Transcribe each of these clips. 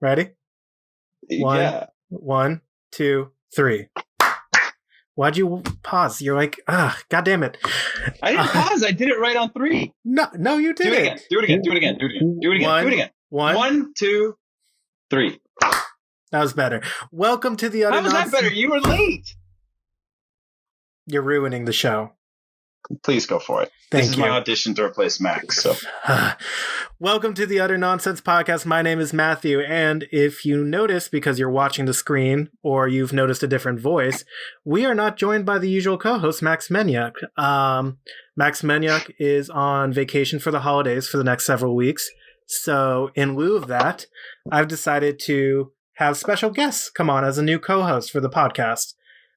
Ready? Yeah. One, two, three. Why'd you pause? You're like, God damn it. I didn't pause. I did it right on 3. No, you did it. Do it again. Do it again. Do it again. Do it again. Do it again. 1, 2, 3. That was better. Welcome to the other. How was that better? You were late. You're ruining the show. Please go for it. This is my audition to replace Max. So, welcome to the Utter Nonsense Podcast. My name is Matthew, and if you notice, because you're watching the screen or you've noticed a different voice, we are not joined by the usual co-host, Max Hmeidan. Max Hmeidan is on vacation for the holidays for the next several weeks. So, in lieu of that, I've decided to have special guests come on as a new co-host for the podcast,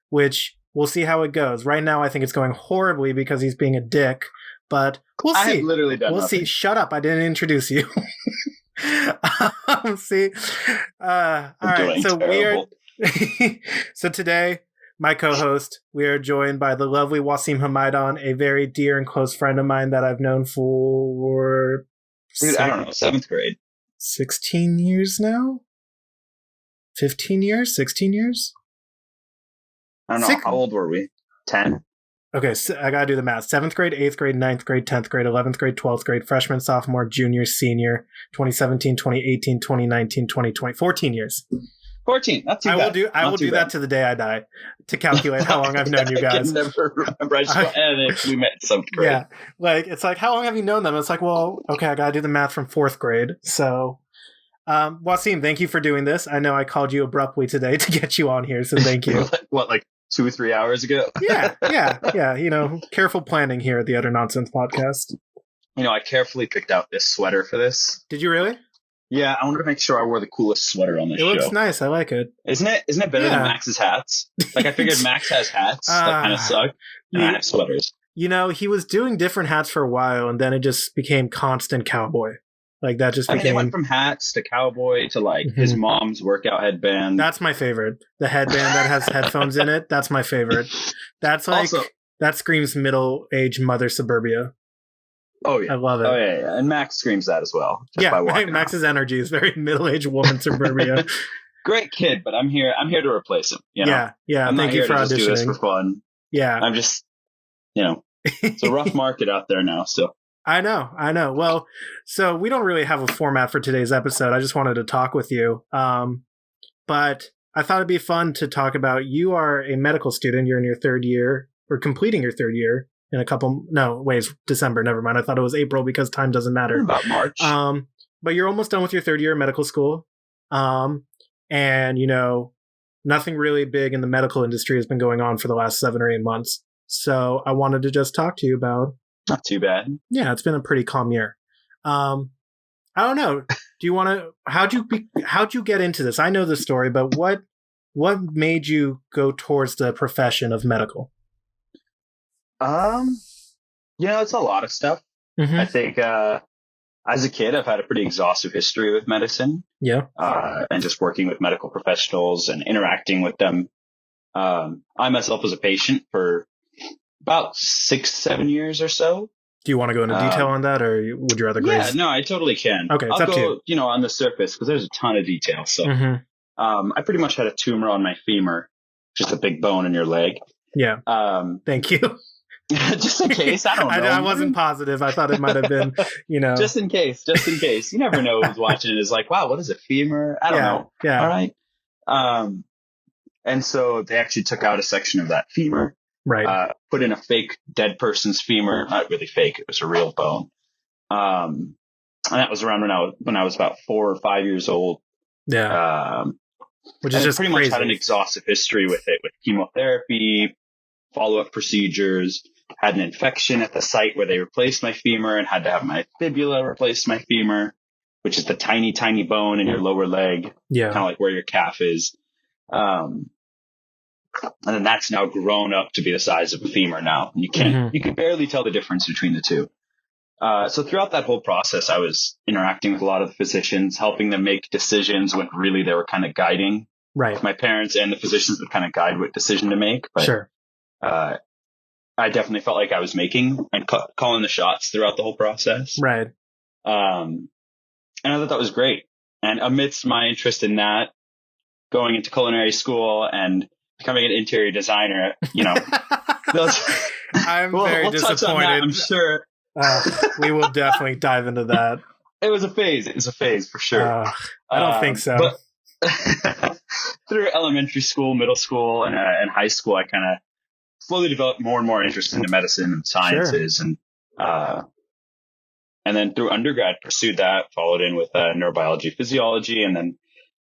which we'll see how it goes. Right now, I think it's going horribly because he's being a dick, but we'll see. I have literally done We'll nothing. see. Shut up. I didn't introduce you. See? All right. So terrible. So today, my co-host, we are joined by the lovely Wassim Hmeidan, a very dear and close friend of mine that I've known for... Dude, I don't know, 7th grade. 16 years now? 15 years? 16 years? I don't know. How old were we? 10? Okay, so I gotta do the math. 7th grade, 8th grade, 9th grade, 10th grade, 11th grade, 12th grade, freshman, sophomore, junior, senior, 2017, 2018, 2019, 2020. 14 years. 14. Not too bad. I will do that to the day I die to calculate how long I've known you guys. I can never remember. And we met in 7th grade. Yeah. It's like, how long have you known them? It's like, well, okay, I gotta do the math from 4th grade. So, Wassim, thank you for doing this. I know I called you abruptly today to get you on here, so thank you. Like 2 or 3 hours ago? Yeah. Careful planning here at the Utter Nonsense Podcast. I carefully picked out this sweater for this. Did you really? Yeah, I wanted to make sure I wore the coolest sweater on this show. It looks nice. I like it. Isn't it better than Max's hats? Like, I figured Max has hats that kind of suck, and I have sweaters. He was doing different hats for a while, and then it just became constant cowboy. Like, that just became... it went from hats to cowboy to, like, his mom's workout headband. That's my favorite. The headband that has headphones in it, that's my favorite. That's like... Also, that screams middle-aged mother suburbia. Oh, yeah. I love it. Oh, yeah. And Max screams that as well. Max's energy is very middle-aged woman suburbia. Great kid, but I'm here to replace him. Yeah. I'm Thank you for auditioning. Just do this for fun. Yeah. I'm just, it's a rough market out there now, so... I know. Well, so we don't really have a format for today's episode. I just wanted to talk with you. But I thought it'd be fun to talk about, you are a medical student. You're in your 3rd year, or completing your 3rd year in it's December. Never mind. I thought it was April because time doesn't matter. About March. But you're almost done with your 3rd year of medical school. And, nothing really big in the medical industry has been going on for the last 7 or 8 months. So I wanted to just talk to you about... Not too bad. Yeah, it's been a pretty calm year. I don't know. Do you want to? How'd you get into this? I know the story, but what made you go towards the profession of medical? It's a lot of stuff. Mm-hmm. I think as a kid, I've had a pretty exhaustive history with medicine. Yeah. And just working with medical professionals and interacting with them. I myself was a patient for about 6-7 years or so. Do you want to go into detail on that, or would you rather graze? Yeah, no, I totally can. Okay, it's I'll up to you. On the surface, because there's a ton of detail. So I pretty much had a tumor on my femur, just a big bone in your leg. Yeah. Thank you. Just in case, I don't know. I wasn't positive. I thought it might have been, Just in case. You never know who's watching it is like, wow, what is a femur? I don't know. Yeah. All right. And so they actually took out a section of that femur. Right. Put in a fake dead person's femur. Not really fake. It was a real bone. And that was around when I was about 4 or 5 years old. Yeah. Which is just pretty crazy. much had an exhaustive history with it, with chemotherapy, follow-up procedures, had an infection at the site where they replaced my femur and had to have my fibula replace my femur, which is the tiny, tiny bone in your lower leg. Yeah. Kind of like where your calf is. And then that's now grown up to be the size of a femur now. You can barely tell the difference between the two. So throughout that whole process, I was interacting with a lot of the physicians, helping them make decisions when really they were kind of guiding. Right. My parents and the physicians would kind of guide what decision to make. But, sure. I definitely felt like I was making and calling the shots throughout the whole process. Right. And I thought that was great. And amidst my interest in that, going into culinary school and becoming an interior designer, I'm very we'll touch on that, disappointed. I'm sure. We will definitely dive into that. It was a phase for sure. I don't think so. But through elementary school, middle school, and high school, I kind of slowly developed more and more interest into medicine and sciences. Sure. And then through undergrad, pursued that, followed in with neurobiology, physiology, and then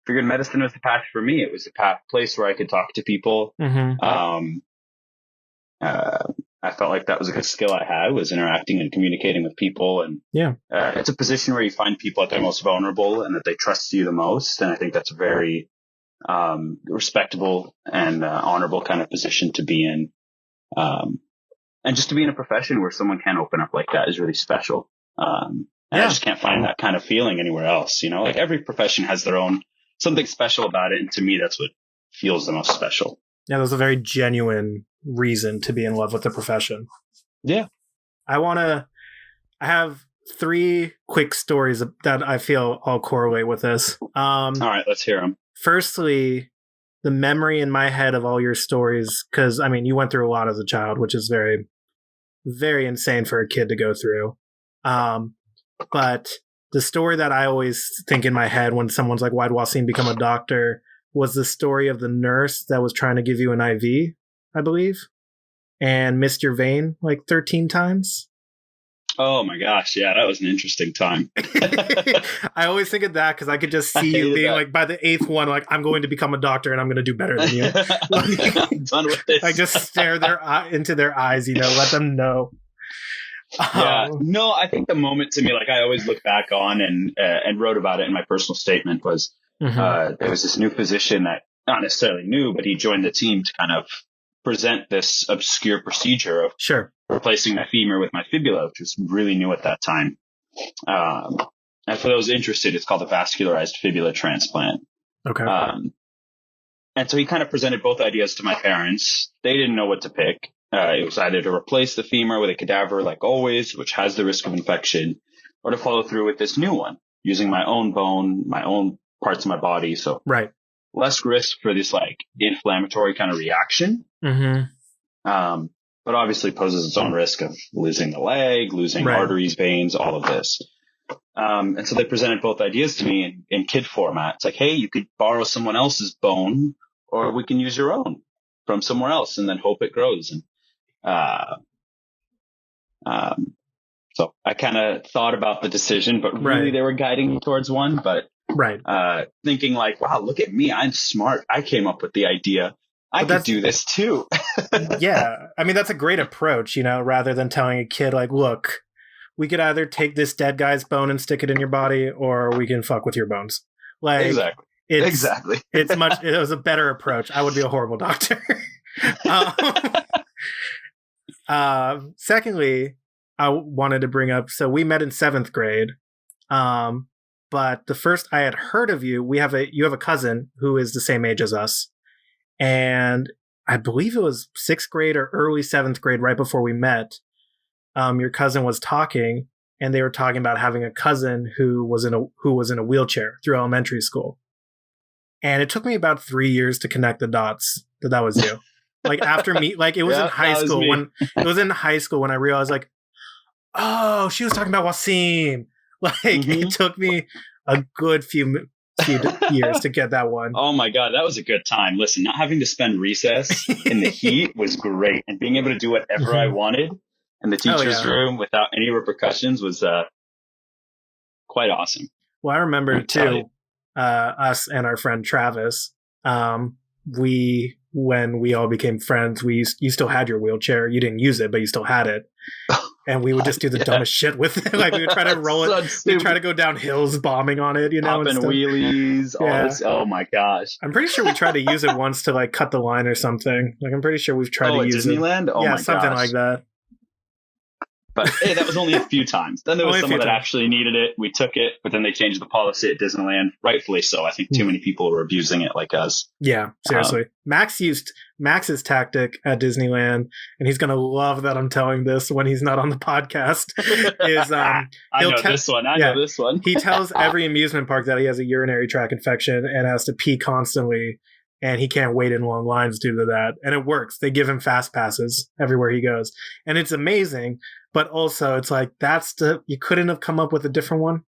figured medicine was the path for me. It was the place where I could talk to people. Mm-hmm. I felt like that was a good skill I had, was interacting and communicating with people. And it's a position where you find people at their most vulnerable and that they trust you the most. And I think that's a very respectable and honorable kind of position to be in. And just to be in a profession where someone can open up like that is really special. And I just can't find that kind of feeling anywhere else. Like every profession has their own something special about it. And to me, that's what feels the most special. Yeah, there's a very genuine reason to be in love with the profession. Yeah. I have 3 quick stories that I feel all correlate with this. All right, let's hear them. Firstly, the memory in my head of all your stories, because, I mean, you went through a lot as a child, which is very, very insane for a kid to go through. But the story that I always think in my head when someone's like, why'd Wassim become a doctor, was the story of the nurse that was trying to give you an IV, I believe, and missed your vein like 13 times. Oh my gosh. Yeah, that was an interesting time. I always think of that because I could just see you being like, by the 8th one, like, I'm going to become a doctor and I'm going to do better than you. I'm done with this. I just stare into their eyes, let them know. Yeah. No, I think the moment to me, like I always look back on and wrote about it in my personal statement was, there was this new physician that not necessarily new, but he joined the team to kind of present this obscure procedure of replacing my femur with my fibula, which was really new at that time. And for those interested, it's called a vascularized fibula transplant. Okay. And so he kind of presented both ideas to my parents. They didn't know what to pick. It was either to replace the femur with a cadaver, like always, which has the risk of infection, or to follow through with this new one, using my own bone, my own parts of my body. So less risk for this like inflammatory kind of reaction. But obviously poses its own risk of losing the leg, losing arteries, veins, all of this. And so they presented both ideas to me in kid format. It's like, hey, you could borrow someone else's bone, or we can use your own from somewhere else and then hope it grows. And so I kind of thought about the decision, but really they were guiding me towards one. But thinking like, wow, look at me. I'm smart. I came up with the idea. I could do this too. Yeah. I mean, that's a great approach, rather than telling a kid like, look, we could either take this dead guy's bone and stick it in your body, or we can fuck with your bones. Like, exactly. It was a better approach. I would be a horrible doctor. Secondly, I wanted to bring up, so we met in 7th grade. But the first I had heard of you, you have a cousin who is the same age as us. And I believe it was 6th grade or early 7th grade, right before we met. Your cousin was talking, and they were talking about having a cousin who was in a wheelchair through elementary school. And it took me about 3 years to connect the dots that was you. Like after me, like it was in high school when I realized like, oh, she was talking about Wassim. Like it took me a good few years to get that one. Oh my God, that was a good time. Listen, not having to spend recess in the heat was great, and being able to do whatever I wanted in the teacher's room without any repercussions was quite awesome. Well, I remember too, us and our friend Travis. When we all became friends, you still had your wheelchair. You didn't use it, but you still had it. And we would just do the dumbest shit with it. Like we would try to roll it. We'd try to go down hills bombing on it, Popping wheelies. Oh my gosh. I'm pretty sure we tried to use it once to like cut the line or something. Like I'm pretty sure we've tried to use Disneyland? it. Oh my something gosh. like that. But hey, that was only a few times. Then there was Only a someone few that times. actually needed it. We took it, but then they changed the policy at Disneyland, rightfully so. I think too many people were abusing it like us. Yeah, seriously. Max used Max's tactic at Disneyland, and he's gonna love that I'm telling this when he's not on the podcast. Is I know this one. I know this one. He tells every amusement park that he has a urinary tract infection and has to pee constantly, and he can't wait in long lines due to that. And it works. They give him fast passes everywhere he goes, and it's amazing. But also, it's like you couldn't have come up with a different one.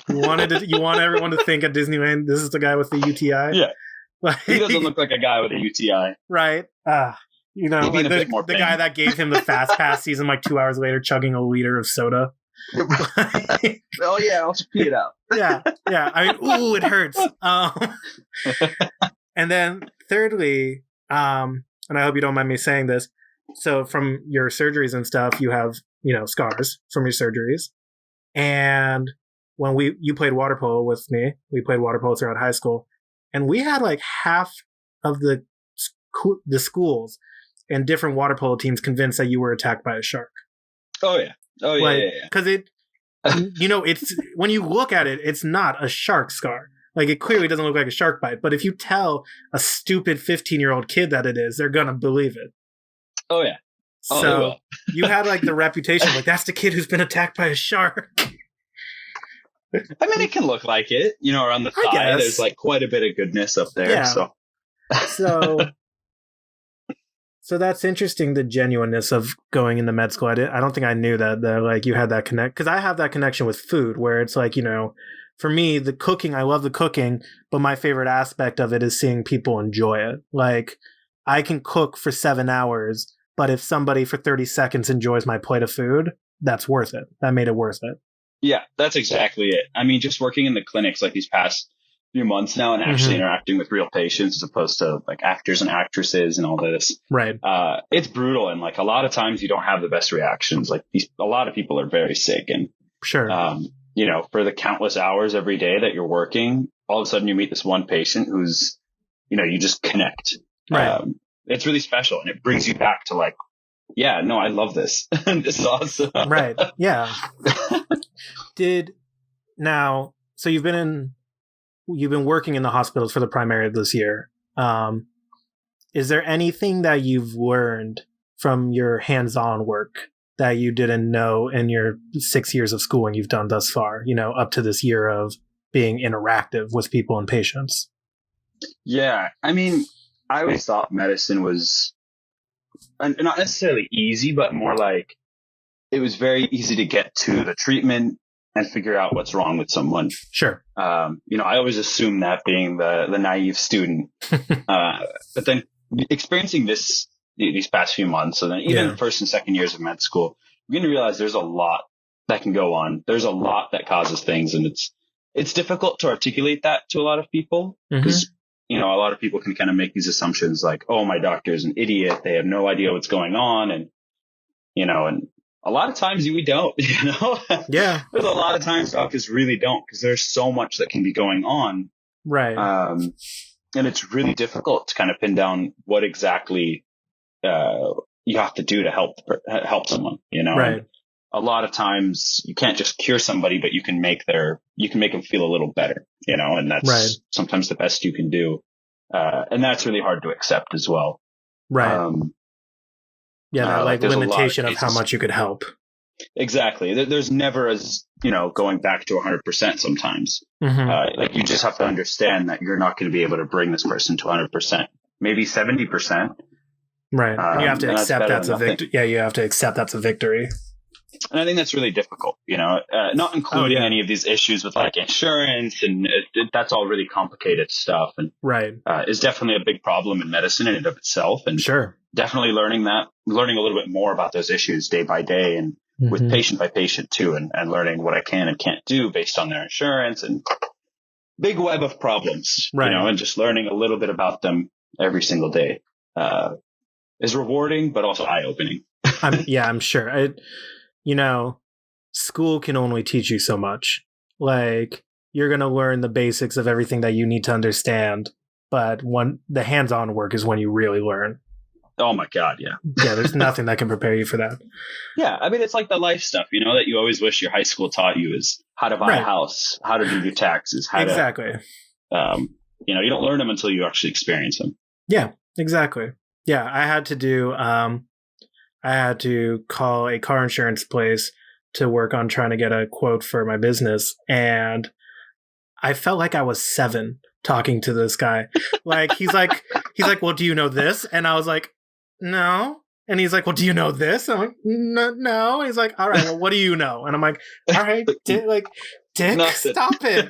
You want everyone to think at Disneyland, this is the guy with the UTI. Yeah, like, he doesn't look like a guy with a UTI, right? Like the guy that gave him the fast pass sees him like 2 hours later chugging a liter of soda. Oh yeah, I'll just pee it out. yeah. I mean, ooh, it hurts. And then thirdly, and I hope you don't mind me saying this. So from your surgeries and stuff, you have, scars from your surgeries. And when you played water polo with me, we played water polo throughout high school, and we had like half of the schools and different water polo teams convinced that you were attacked by a shark. Oh yeah. Because it's when you look at it, it's not a shark scar. Like, it clearly doesn't look like a shark bite, but if you tell a stupid 15-year-old kid that it is, they're gonna believe it. Oh yeah. So you had like the reputation, like that's the kid who's been attacked by a shark. I mean, it can look like it, around the thigh. There's like quite a bit of goodness up there. Yeah. So that's interesting. The genuineness of going into med school. I don't think I knew that like you had that connect, because I have that connection with food where it's like, for me, the cooking, I love the cooking, but my favorite aspect of it is seeing people enjoy it. Like, I can cook for 7 hours, but if somebody for 30 seconds enjoys my plate of food, that's worth it. That made it worth it. Yeah, that's exactly it. I mean, just working in the clinics like these past few months now and actually interacting with real patients as opposed to like actors and actresses and all this. Right. It's brutal. And like a lot of times you don't have the best reactions. Like a lot of people are very sick, and sure. For the countless hours every day that you're working, all of a sudden you meet this one patient who's, you just connect. Right. It's really special, and it brings you back to like, yeah, no, I love this. This is awesome. Right. Yeah. So you've been working in the hospitals for the primary this year. Is there anything that you've learned from your hands-on work that you didn't know in your 6 years of schooling you've done thus far, up to this year of being interactive with people and patients? Yeah. I mean, I always thought medicine was not necessarily easy, but more like it was very easy to get to the treatment and figure out what's wrong with someone. Sure. I always assumed that, being the naive student. But then experiencing these past few months, so then even first and second years of med school, you're going to realize there's a lot that can go on. There's a lot that causes things, and it's difficult to articulate that to a lot of people because, a lot of people can kind of make these assumptions like, oh, my doctor is an idiot. They have no idea what's going on. And, and a lot of times we don't, Yeah. There's a lot of times doctors really don't, because there's so much that can be going on. Right. And it's really difficult to kind of pin down what exactly you have to do to help someone, Right. And a lot of times you can't just cure somebody, but you can make them feel a little better, and that's sometimes the best you can do. And that's really hard to accept as well. Right. That limitation of how much you could help. Exactly. There's never going back to 100% sometimes. Like, you just have to understand that you're not going to be able to bring this person to 100%, maybe 70%. Right. You have to accept that's a victory. Yeah. You have to accept that's a victory. And I think that's really difficult, not including any of these issues with like insurance, and that's all really complicated stuff. And is definitely a big problem in medicine in and of itself. And definitely learning a little bit more about those issues day by day, and with patient by patient too, and learning what I can and can't do based on their insurance, and big web of problems, and just learning a little bit about them every single day is rewarding, but also eye-opening. I'm sure. School can only teach you so much. Like, you're going to learn the basics of everything that you need to understand, but the hands-on work is when you really learn. Oh my God. Yeah. Yeah, there's nothing that can prepare you for that. Yeah. I mean, it's like the life stuff, that you always wish your high school taught you is how to buy a Right. house, how to do your taxes, how Exactly. to, you don't learn them until you actually experience them. Yeah, exactly. Yeah, I had to call a car insurance place to work on trying to get a quote for my business, and I felt like I was 7 talking to this guy. Like he's like, well, do you know this? And I was like, no. And he's like, well, do you know this? I'm like, no. He's like, all right, well, what do you know? And I'm like, all right, Dick, Nothing. stop it.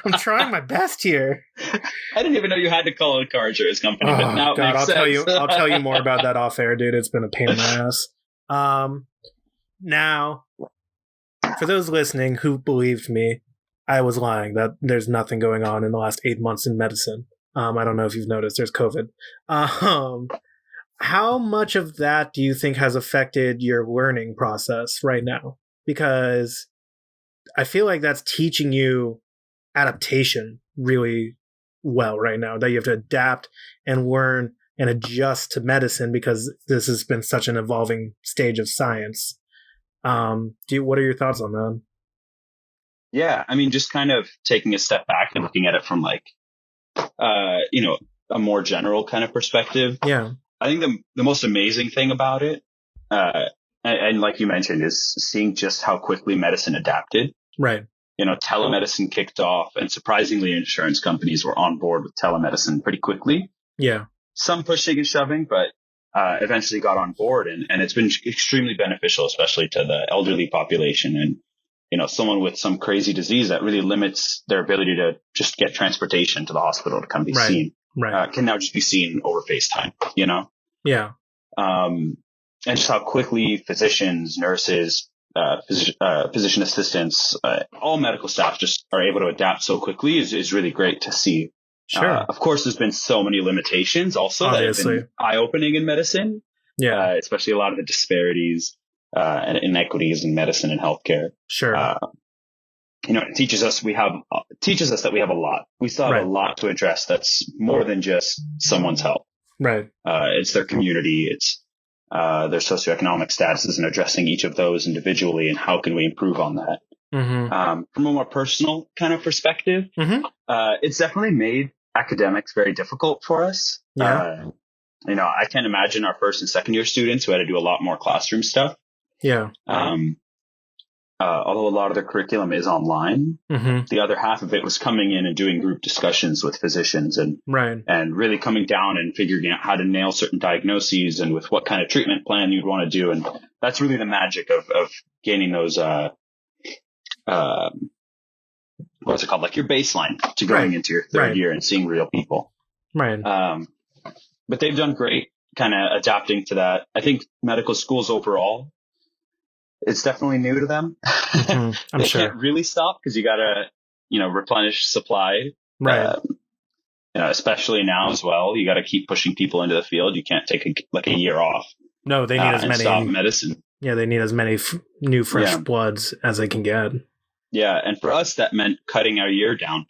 I'm trying my best here. I didn't even know you had to call a car insurance company, but now it makes I'll sense. I'll tell you more about that off air, dude. It's been a pain in my ass. Now, for those listening who believed me, I was lying that there's nothing going on in the last 8 months in medicine. I don't know if you've noticed, there's COVID. How much of that do you think has affected your learning process right now? Because I feel like that's teaching you adaptation really well right now, that you have to adapt and learn and adjust to medicine because this has been such an evolving stage of science. What are your thoughts on that? Yeah, I mean, just kind of taking a step back and looking at it from a more general kind of perspective. Yeah. I think the most amazing thing about it, and like you mentioned, is seeing just how quickly medicine adapted. Right. Telemedicine kicked off, and surprisingly, insurance companies were on board with telemedicine pretty quickly. Yeah. Some pushing and shoving, but eventually got on board, and it's been extremely beneficial, especially to the elderly population and someone with some crazy disease that really limits their ability to just get transportation to the hospital to come be seen. Right. Can now just be seen over FaceTime, Yeah. And just how quickly physicians, nurses, physician assistants, all medical staff just are able to adapt so quickly is really great to see. Sure. Of course, there's been so many limitations also Obviously. that have been eye-opening in medicine. Yeah. Especially a lot of the disparities and inequities in medicine and healthcare. Sure. It teaches us that we have a lot. We still have a lot to address. That's more than just someone's health. Right. It's their community. It's their socioeconomic statuses, and addressing each of those individually, and how can we improve on that. Mm-hmm. From a more personal kind of perspective, it's definitely made academics very difficult for us. Yeah. I can't imagine our first and second year students who had to do a lot more classroom stuff. Yeah. Although a lot of their curriculum is online, the other half of it was coming in and doing group discussions with physicians and really coming down and figuring out how to nail certain diagnoses and with what kind of treatment plan you'd want to do. And that's really the magic of gaining those, what's it called? Like your baseline to going into your third year and seeing real people. Right. But they've done great kind of adapting to that. I think medical schools overall, it's definitely new to them. I'm they sure. Can't really stop because you got to, replenish supply. Right. Especially now as well. You got to keep pushing people into the field. You can't take a year off. No, they need as many. Stop medicine. Yeah, they need as many new fresh bloods as they can get. Yeah, and for us, that meant cutting our year down.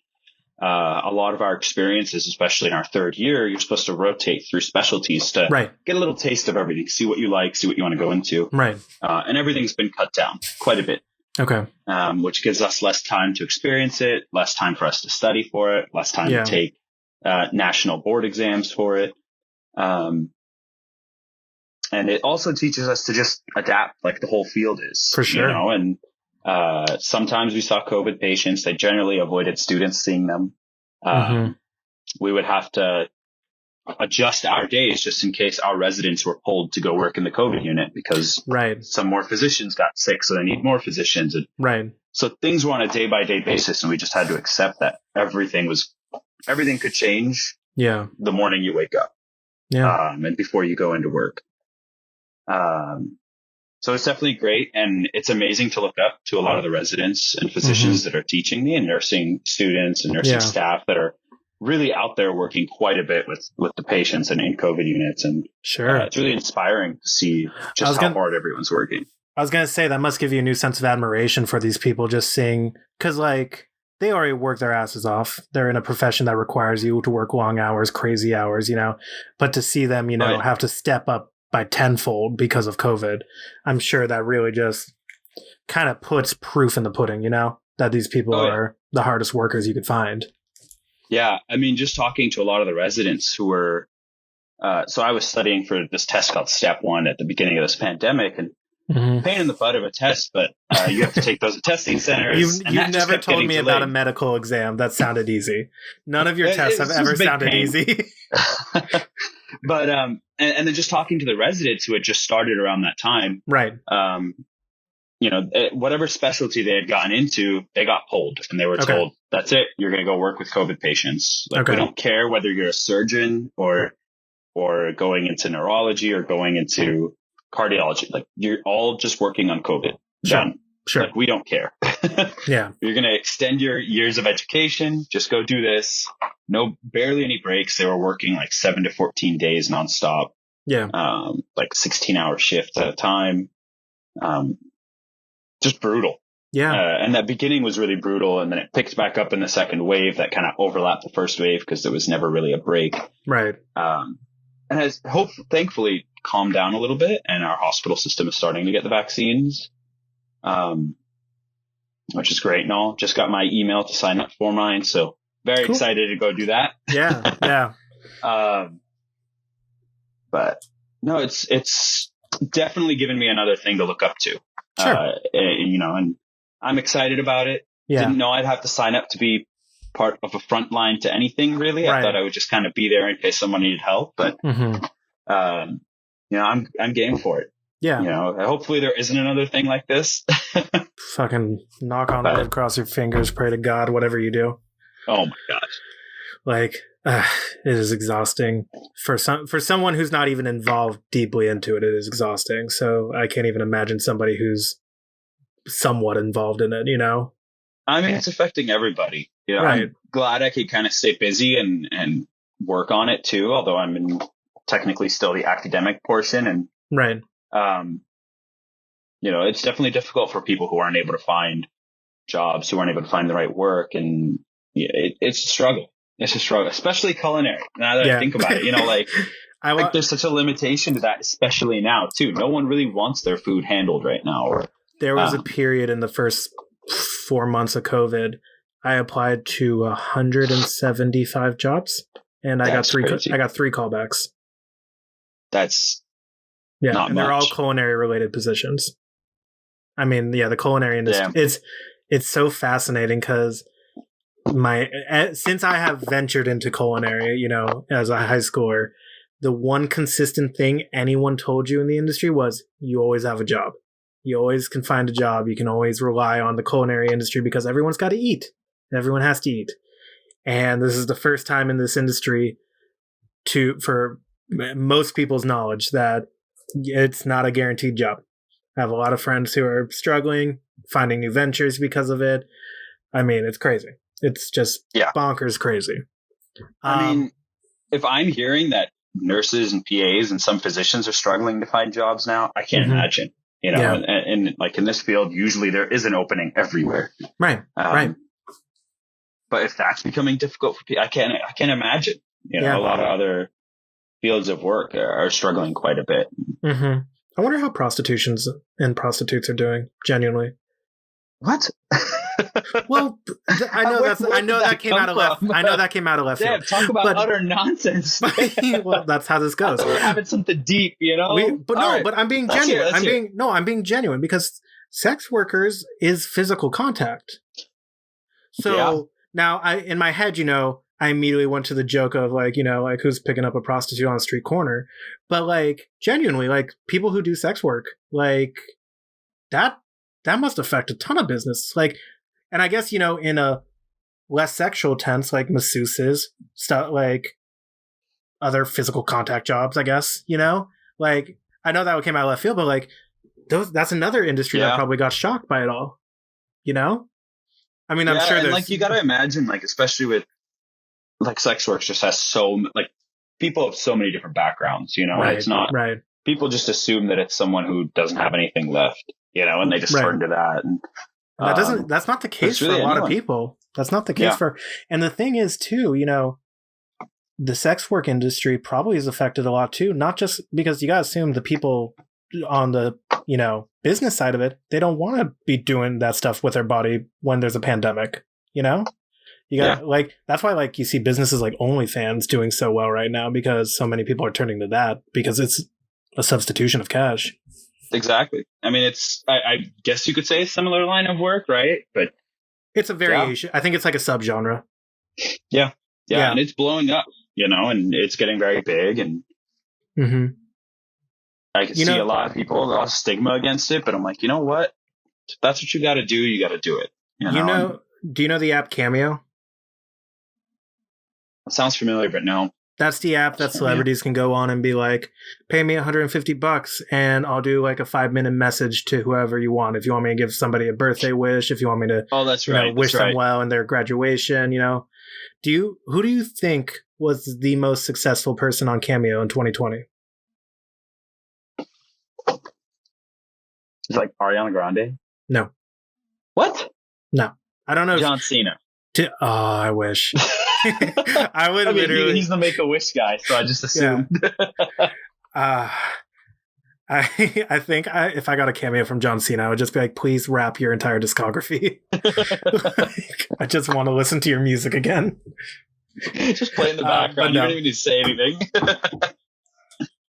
A lot of our experiences, especially in our third year, you're supposed to rotate through specialties to get a little taste of everything, see what you like, see what you want to go into. Right. And everything's been cut down quite a bit. Okay. Which gives us less time to experience it, less time for us to study for it, less time to take national board exams for it. And it also teaches us to just adapt like the whole field is. For sure. And sometimes we saw COVID patients. They generally avoided students seeing them. We would have to adjust our days just in case our residents were pulled to go work in the COVID unit because some more physicians got sick. So they need more physicians. And so things were on a day by day basis. And we just had to accept that everything could change. Yeah. The morning you wake up. Yeah. And before you go into work. So it's definitely great, and it's amazing to look up to a lot of the residents and physicians that are teaching me, and nursing students and nursing staff that are really out there working quite a bit with the patients and in COVID units. And it's really inspiring to see just how hard everyone's working. I was going to say that must give you a new sense of admiration for these people, just seeing, because like they already work their asses off. They're in a profession that requires you to work long hours, crazy hours, but to see them, Right. have to step up by tenfold because of COVID, I'm sure that really just kind of puts proof in the pudding, that these people are the hardest workers you could find. Yeah. I mean, just talking to a lot of the residents who were, so I was studying for this test called Step 1 at the beginning of this pandemic, and pain in the butt of a test, but you have to take those at testing centers. You've never told me about a medical exam that sounded easy. None of your tests have ever sounded easy. But and then just talking to the residents who had just started around that time, right? Whatever specialty they had gotten into, they got pulled, and they were told, "That's it. You're going to go work with COVID patients. We don't care whether you're a surgeon or going into neurology or going into cardiology. Like, you're all just working on COVID. Done. Sure. Like, we don't care. Yeah. You're going to extend your years of education. Just go do this. Barely any breaks. They were working like 7 to 14 days nonstop. Yeah. Like 16-hour shifts at a time. Just brutal. Yeah. And that beginning was really brutal. And then it picked back up in the second wave that kind of overlapped the first wave because there was never really a break. Right. And has thankfully calmed down a little bit, and our hospital system is starting to get the vaccines, which is great and all. Just got my email to sign up for mine, so very excited to go do that. Yeah. But no, it's definitely given me another thing to look up to. Sure. And I'm excited about it. Yeah. Didn't know I'd have to sign up to be part of a front line to anything, really. I thought I would just kind of be there in case someone needed help, but I'm game for it. Yeah. Hopefully there isn't another thing like this. Fucking knock on wood, cross your fingers, pray to God, whatever you do. Oh my gosh. Like, it is exhausting for someone who's not even involved deeply into it. It is exhausting. So I can't even imagine somebody who's somewhat involved in it, I mean, it's affecting everybody. Right. I'm glad I could kind of stay busy and work on it too, although I'm in technically still the academic portion. And, right. It's definitely difficult for people who aren't able to find jobs, who aren't able to find the right work. And it's a struggle. It's a struggle, especially culinary. Now that I think about it, there's such a limitation to that, especially now too. No one really wants their food handled right now. There was a period in the first 4 months of COVID, I applied to 175 jobs, and I got three callbacks. That's and they're all culinary related positions. I mean, the culinary industry. Yeah. It's so fascinating because since I have ventured into culinary, as a high schooler, the one consistent thing anyone told you in the industry was you always have a job. You always can find a job. You can always rely on the culinary industry because everyone's got to eat. Everyone has to eat. And this is the first time in this industry for most people's knowledge that it's not a guaranteed job. I have a lot of friends who are struggling, finding new ventures because of it. I mean, it's crazy. It's just bonkers crazy. I mean, if I'm hearing that nurses and PAs and some physicians are struggling to find jobs now, I can't imagine. And like in this field, usually there is an opening everywhere. Right. Right. But if that's becoming difficult for people, I can't imagine. A lot of other fields of work are struggling quite a bit. Mm-hmm. I wonder how prostitutes are doing. Genuinely. What? Well, I know that came out of left. I know that came out of left field. Talk about utter nonsense. Well, that's how this goes. We're having something deep, But I'm being genuine. I'm being genuine because sex workers is physical contact. So now, in my head, I immediately went to the joke of who's picking up a prostitute on a street corner, but genuinely, people who do sex work, that must affect a ton of business. And I guess, in a less sexual tense, masseuses, stuff, other physical contact jobs, I guess, I know that came out of left field, but that's another industry that probably got shocked by it all, I mean, I'm sure there's you got to imagine, especially with sex work just has people have so many different backgrounds, right, it's not right. People just assume that it's someone who doesn't have anything left, and they just turn to that. And that's not the case for a lot of people. That's not the case for. And the thing is, too, you know, the sex work industry probably is affected a lot too. Not just because you got to assume the people on the, you know, business side of it, they don't want to be doing that stuff with their body when there's a pandemic. You know, you got like that's why like you see businesses like OnlyFans doing so well right now because so many people are turning to that because it's a substitution of cash. Exactly. I mean, it's I guess you could say a similar line of work, right? But it's a variation. I think it's like a subgenre. Yeah, and it's blowing up, you know, and it's getting very big, and I can see a lot of people, a lot of stigma against it, but I'm like, you know what? If that's what you got to do, you got to do it. You know? Do you know the app Cameo? It sounds familiar, but no. That's the app that celebrities can go on and be like, pay me $150 and I'll do like a 5-minute message to whoever you want. If you want me to give somebody a birthday wish, if you want me to wish them well in their graduation, you know. Who do you think was the most successful person on Cameo in 2020? It's like Ariana Grande? No. What? No. I don't know. John Cena. I wish. I would literally. He's the Make-A-Wish guy, so I just assumed. Yeah. I think if I got a cameo from John Cena, I would just be like, please rap your entire discography. I just want to listen to your music again. Just play in the background. You don't even need to say anything.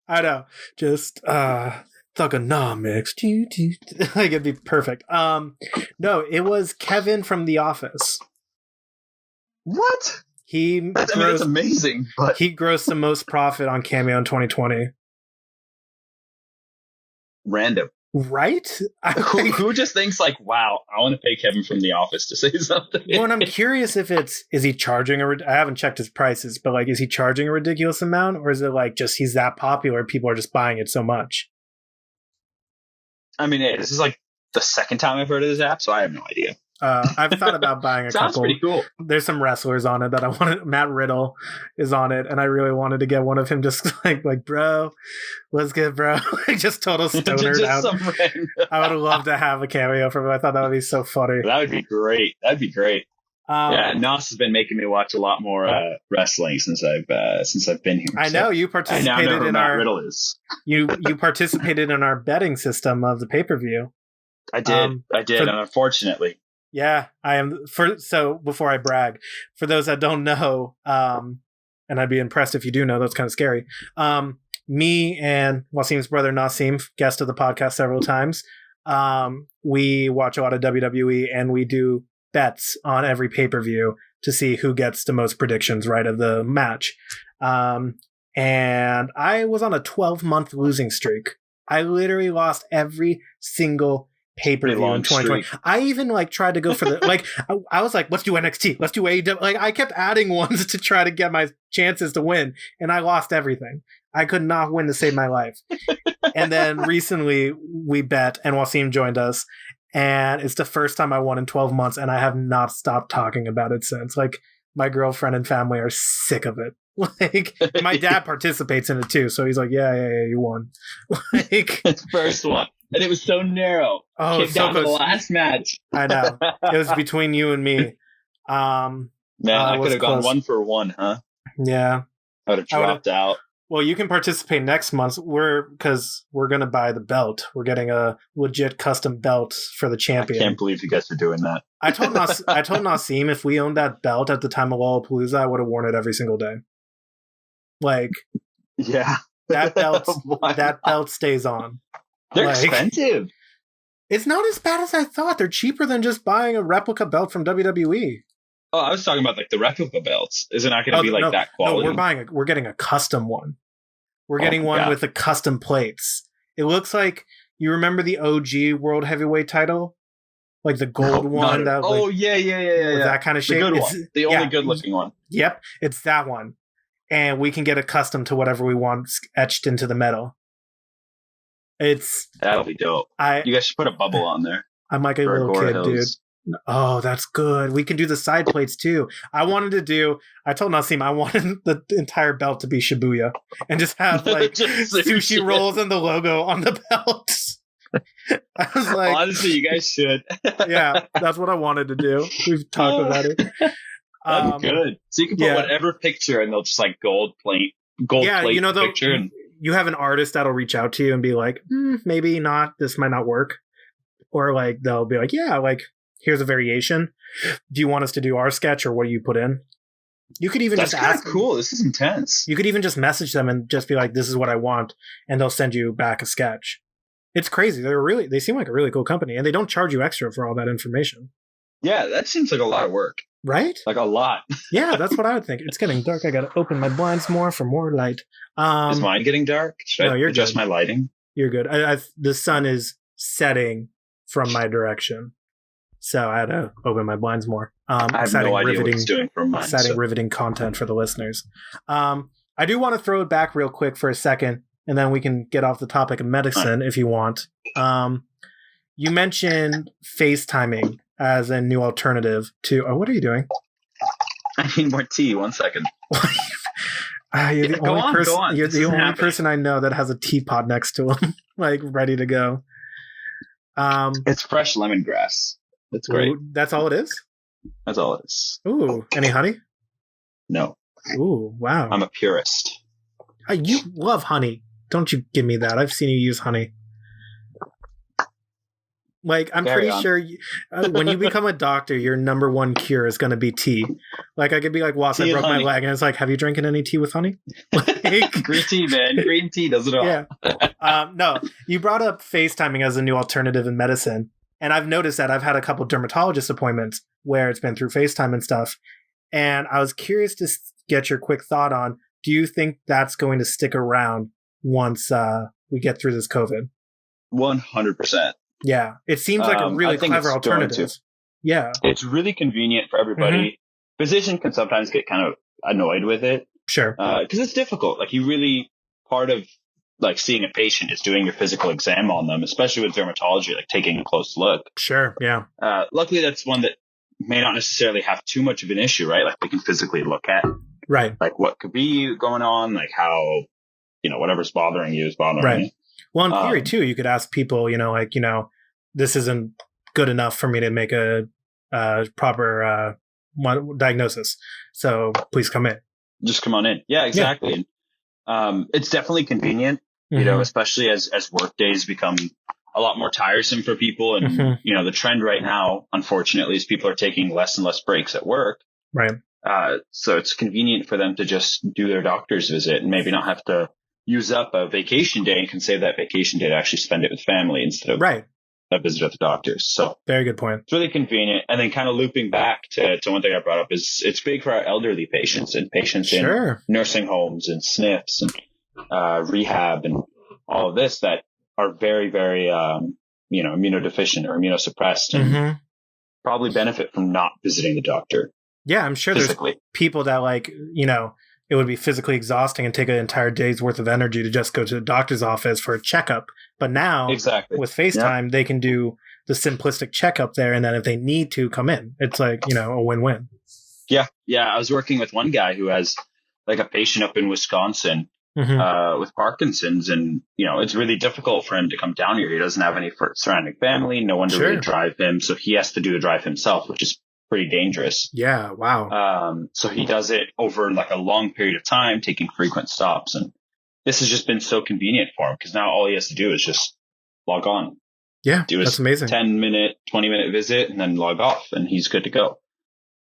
I know. Just thugonomics. Like it'd be perfect. No, it was Kevin from The Office. What? That's amazing. But he grossed the most profit on Cameo in 2020. Random. Right? Who just thinks like, wow, I want to pay Kevin from The Office to say something? Well, and I'm curious if is he charging I haven't checked his prices, but like, is he charging a ridiculous amount, or is it like just he's that popular, people are just buying it so much? I mean, this is like the second time I've heard of this app, so I have no idea. I've thought about buying a Sounds couple. Pretty cool. There's some wrestlers on it that I wanted. Matt Riddle is on it, and I really wanted to get one of him. Just like bro, what's good, bro? Just total stonered out. I would have loved to have a cameo from him. I thought that would be so funny. That would be great. That'd be great. Yeah, Nos has been making me watch a lot more wrestling since I've been here. I know you participated in Matt our Riddle is. You participated in our betting system of the pay-per-view. I did, and unfortunately. Yeah, I am. So before I brag, for those that don't know, and I'd be impressed if you do know, that's kind of scary. Me and Wassim's brother Nassim, guest of the podcast several times, we watch a lot of WWE and we do bets on every pay-per-view to see who gets the most predictions right of the match. And I was on a 12-month losing streak. I literally lost every single pay-per-view in 2020. I even like tried to go for the like I was like, let's do NXT, let's do AEW. Like I kept adding ones to try to get my chances to win, and I lost everything. I could not win to save my life. And then recently we bet, and Wassim joined us, and it's the first time I won in 12 months, and I have not stopped talking about it since. Like my girlfriend and family are sick of it. Like my dad participates in it too, so he's like, yeah, you won. Like first one. And it was so narrow. Oh, came down to the last match. I know. It was between you and me. Man, I could have gone 1-for-1, huh? Yeah. I would have dropped out. Well, you can participate next month. Because we're going to buy the belt. We're getting a legit custom belt for the champion. I can't believe you guys are doing that. I told Nassim if we owned that belt at the time of Lollapalooza, I would have worn it every single day. Like, yeah, that belt stays on. They're expensive. It's not as bad as I thought. They're cheaper than just buying a replica belt from WWE. Oh, I was talking about like the replica belts. Is it not going to be like that quality? No, we're getting a custom one. We're getting one with the custom plates. It looks like, you remember the OG World Heavyweight title? Like the gold one. Yeah. That kind of shape. The good one. The only good looking one. Yep, it's that one. And we can get it custom to whatever we want etched into the metal. That'll be dope. You guys should put a bubble on there. I'm like a little kid, dude. Oh, that's good. We can do the side plates too. I told Nassim I wanted the entire belt to be Shibuya and just have like sushi rolls and the logo on the belt. I was like, honestly, you guys should. yeah, that's what I wanted to do. We've talked about it. That's good. So you can put whatever picture, and they'll just like gold plate the picture. And you have an artist that'll reach out to you and be like, maybe not. This might not work. Or like they'll be like, yeah, like here's a variation. Do you want us to do our sketch, or what do you put in? You could even that's just ask. Cool. This is intense. You could even just message them and just be like, "This is what I want," and they'll send you back a sketch. It's crazy. They seem like a really cool company, and they don't charge you extra for all that information. Yeah, that seems like a lot of work. Right? Like a lot. Yeah, that's what I would think. It's getting dark. I got to open my blinds more for more light. Is mine getting dark? Should I adjust my lighting? You're good. The sun is setting from my direction, so I had to open my blinds more. I have no idea what it's doing from mine. Exciting, riveting content for the listeners. I do want to throw it back real quick for a second, and then we can get off the topic of medicine if you want. You mentioned FaceTiming as a new alternative to... Oh, what are you doing? I need more tea. 1 second. You're the only person I know that has a teapot next to him, like ready to go. It's fresh lemongrass. That's great. Ooh, that's all it is? That's all it is. Ooh, any honey? No. Ooh, wow. I'm a purist. You love honey. Don't you give me that. I've seen you use honey. Like, I'm pretty sure when you become a doctor, your number one cure is going to be tea. Like, I could be like, Wass, I broke my leg. And it's like, have you drinking any tea with honey? Like, green tea, man. Green tea does it all. Yeah. No, you brought up FaceTiming as a new alternative in medicine. And I've noticed that I've had a couple dermatologist appointments where it's been through FaceTime and stuff. And I was curious to get your quick thought on, do you think that's going to stick around once we get through this COVID? 100%. Yeah, it seems like a really clever alternative. Yeah. It's really convenient for everybody. Mm-hmm. Physicians can sometimes get kind of annoyed with it. Sure. Because it's difficult. Like, part of like seeing a patient is doing your physical exam on them, especially with dermatology, like taking a close look. Sure, yeah. Luckily, that's one that may not necessarily have too much of an issue, right? Like, we can physically look at. Right. Like, what could be going on, like how, whatever's bothering you is bothering you. Well, in theory, too, you could ask people, this isn't good enough for me to make a proper diagnosis. So please come in. Just come on in. Yeah, exactly. Yeah. It's definitely convenient, especially as work days become a lot more tiresome for people. And, the trend right now, unfortunately, is people are taking less and less breaks at work. Right. So it's convenient for them to just do their doctor's visit and maybe not have to use up a vacation day and can save that vacation day to actually spend it with family instead of a visit at the doctor's. So very good point. It's really convenient. And then kind of looping back to one thing I brought up is it's big for our elderly patients and patients in nursing homes and SNFs and rehab and all of this that are very, very, immunodeficient or immunosuppressed and probably benefit from not visiting the doctor. Yeah, I'm sure there's people that it would be physically exhausting and take an entire day's worth of energy to just go to the doctor's office for a checkup. But now, with FaceTime, they can do the simplistic checkup there. And then if they need to come in, it's like, a win-win. Yeah. Yeah. I was working with one guy who has like a patient up in Wisconsin with Parkinson's. And, it's really difficult for him to come down here. He doesn't have any surrounding family, no one to really drive him. So he has to do the drive himself, which is pretty dangerous. Yeah. Wow. So he does it over like a long period of time, taking frequent stops. And this has just been so convenient for him because now all he has to do is just log on. Yeah. Do his 10-minute, 20-minute visit and then log off and he's good to go.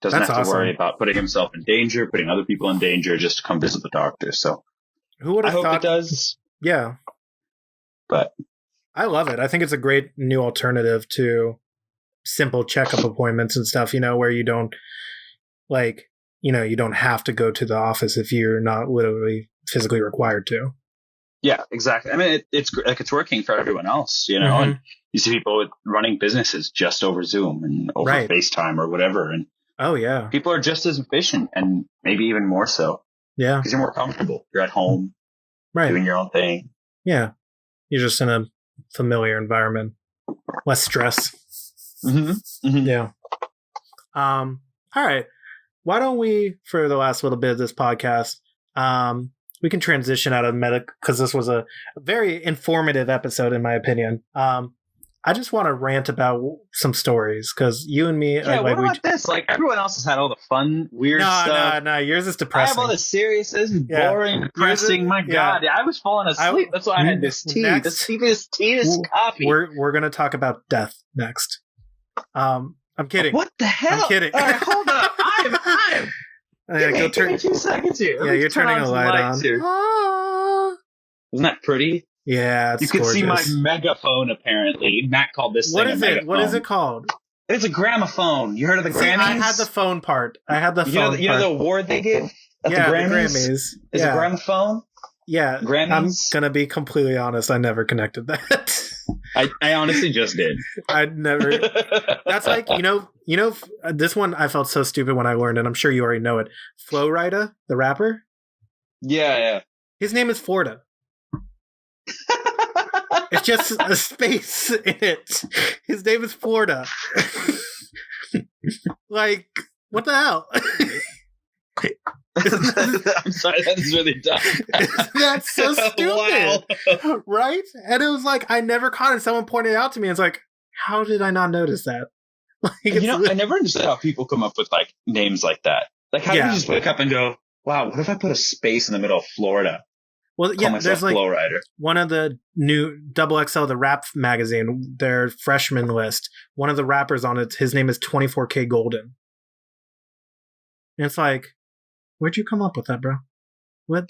Doesn't have to worry about putting himself in danger, putting other people in danger just to come visit the doctor. So who would have thought it does. Yeah. But I love it. I think it's a great new alternative to simple checkup appointments and stuff, where you don't you don't have to go to the office if you're not literally physically required to. Yeah, exactly. I mean, it's working for everyone else, and you see people running businesses just over Zoom and over FaceTime or whatever. And people are just as efficient and maybe even more so. Yeah. Because you're more comfortable. You're at home doing your own thing. Yeah. You're just in a familiar environment. Less stress. Yeah. All right. Why don't we, for the last little bit of this podcast, we can transition out of because this was a very informative episode, in my opinion. I just want to rant about some stories because you and me, Yeah, what about this? Like, everyone else has had all the fun, weird stuff. No, yours is I depressing. have all the serious, this is boring, depressing. My God, I was falling asleep. That's why I had this tea. Next, This tea is coffee. We're gonna talk about death next. I'm kidding. What the hell? I'm kidding. All right, hold on. Give me 2 seconds here. Yeah, you're turning a light on. Isn't that pretty? Yeah, it's you can gorgeous. see my megaphone. Apparently, Matt called this thing a megaphone. What is it called? It's a gramophone. You heard of the Grammys? I had the phone part. You know the award they give at the Grammys? Is a gramophone? Yeah. Grammys? I'm gonna be completely honest. I never connected that. I honestly just did. I never. That's like this one. I felt so stupid when I learned it. I'm sure you already know it. Flo Rida, the rapper. Yeah. His name is Florida. It's just a space in it. His name is Florida. Like, what the hell? I'm sorry, that's really dumb. That's so stupid. Wow. Right? And it was like, I never caught it. Someone pointed it out to me. It's like, how did I not notice that? Like, I never understood how people come up with like names like that. Like, how do you just wake up and go, wow, what if I put a space in the middle of Florida? Well, yeah, there's like Flowrider. One of the new XXL, the rap magazine, their freshman list. One of the rappers on it, his name is 24K Golden. And it's like, where'd you come up with that, bro? What